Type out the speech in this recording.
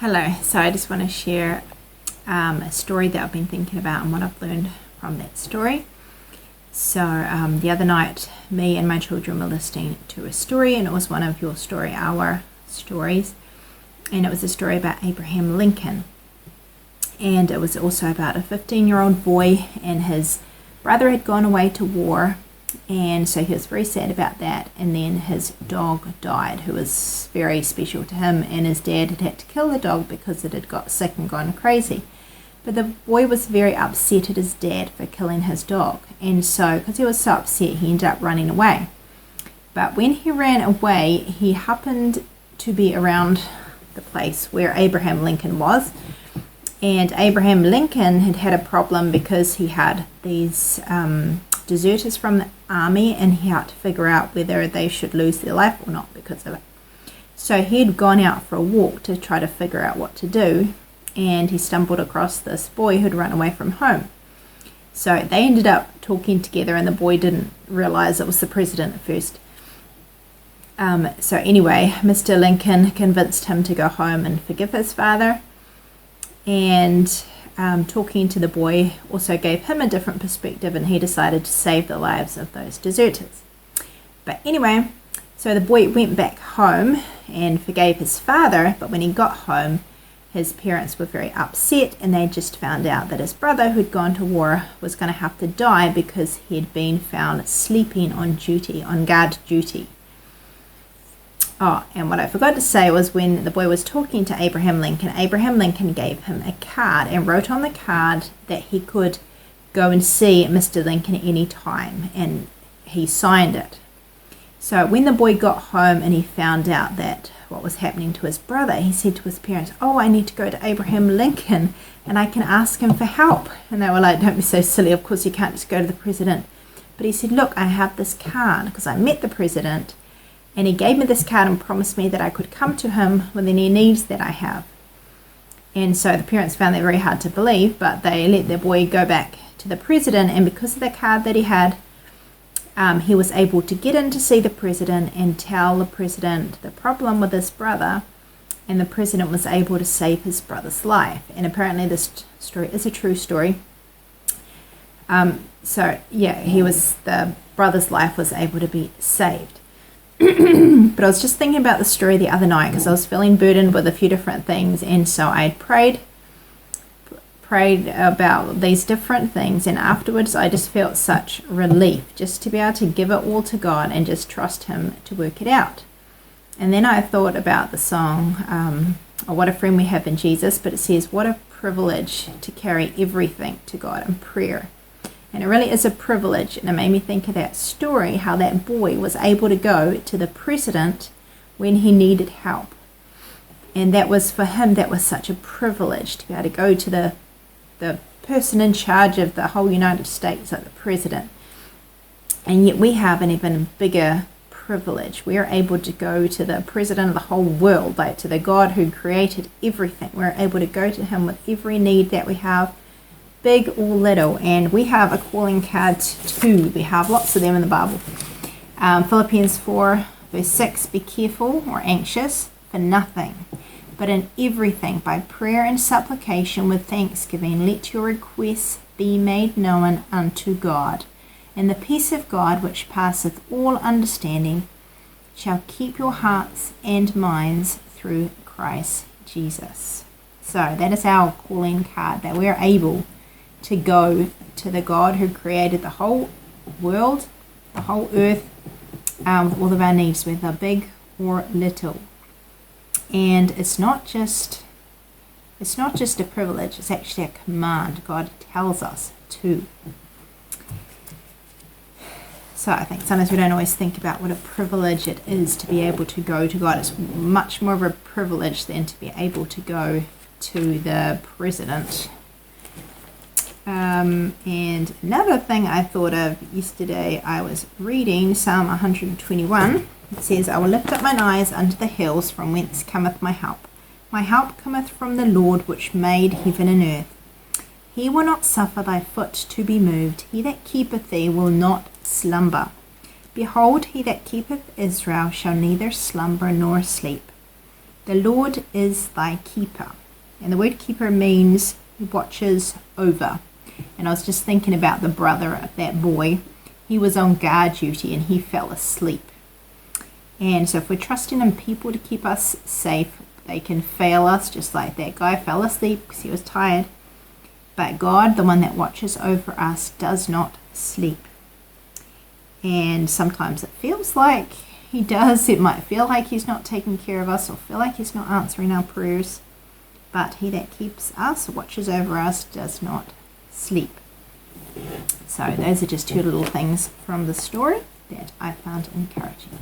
Hello, so I just want to share a story that I've been thinking about and what I've learned from that story. So the other night, me and my children were listening to a story, and it was one of your Story Hour stories, and it was a story about Abraham Lincoln. And it was also about a 15-year-old boy, and his brother had gone away to war, and so he was very sad about that. And then his dog died, who was very special to him, and his dad had to kill the dog because it had got sick and gone crazy. But the boy was very upset at his dad for killing his dog, and so because he was so upset, he ended up running away. But when he ran away, he happened to be around the place where Abraham Lincoln was, and Abraham Lincoln had had a problem because he had these deserters from the army, and he had to figure out whether they should lose their life or not because of it. So he'd gone out for a walk to try to figure out what to do, and he stumbled across this boy who'd run away from home. So they ended up talking together, and the boy didn't realize it was the president at first. So anyway, Mr. Lincoln convinced him to go home and forgive his father, and talking to the boy also gave him a different perspective, and he decided to save the lives of those deserters. But anyway, so the boy went back home and forgave his father, but when he got home, his parents were very upset, and they just found out that his brother, who'd gone to war, was going to have to die because he'd been found sleeping on duty, on guard duty. Oh, and what I forgot to say was when the boy was talking to Abraham Lincoln gave him a card and wrote on the card that he could go and see Mr. Lincoln any time, and he signed it. So when the boy got home and he found out that what was happening to his brother, he said to his parents, "Oh, I need to go to Abraham Lincoln and I can ask him for help." And they were like, "Don't be so silly, of course you can't just go to the president." But he said, "Look, I have this card because I met the president, and he gave me this card and promised me that I could come to him with any needs that I have." And so the parents found that very hard to believe, but they let their boy go back to the president, and because of the card that he had, he was able to get in to see the president and tell the president the problem with his brother, and the president was able to save his brother's life. And apparently this story is a true story. So yeah, the brother's life was able to be saved. But I was just thinking about the story the other night because I was feeling burdened with a few different things, and so I had prayed about these different things, and afterwards I just felt such relief just to be able to give it all to God and just trust Him to work it out. And then I thought about the song, "What a Friend We Have in Jesus," but it says, "What a privilege to carry everything to God in prayer." And it really is a privilege, and it made me think of that story, how that boy was able to go to the president when he needed help. And that was, for him, that was such a privilege to be able to go to the person in charge of the whole United States, like the president. And yet we have an even bigger privilege. We are able to go to the president of the whole world, like to the God who created everything. We're able to go to him with every need that we have, big or little. And we have a calling card too. We have lots of them in the Bible. Philippians 4 verse 6, "Be careful or anxious for nothing, but in everything by prayer and supplication with thanksgiving let your requests be made known unto God, and the peace of God which passeth all understanding shall keep your hearts and minds through Christ Jesus." So that is our calling card, that we are able to go to the God who created the whole world, the whole earth, with all of our needs, whether big or little. And it's not just a privilege, it's actually a command. God tells us to. So I think sometimes we don't always think about what a privilege it is to be able to go to God. It's much more of a privilege than to be able to go to the president. And another thing I thought of yesterday, I was reading Psalm 121. It says, "I will lift up mine eyes unto the hills, from whence cometh my help. My help cometh from the Lord, which made heaven and earth. He will not suffer thy foot to be moved. He that keepeth thee will not slumber. Behold, he that keepeth Israel shall neither slumber nor sleep. The Lord is thy keeper. And the word keeper means he watches over. And I was just thinking about the brother of that boy. He was on guard duty and he fell asleep. And so if we're trusting in people to keep us safe, they can fail us, just like that guy fell asleep because he was tired. But God, the one that watches over us, does not sleep. And sometimes it feels like he does. It might feel like he's not taking care of us or feel like he's not answering our prayers. But he that keeps us, watches over us, does not sleep. So those are just two little things from the story that I found encouraging.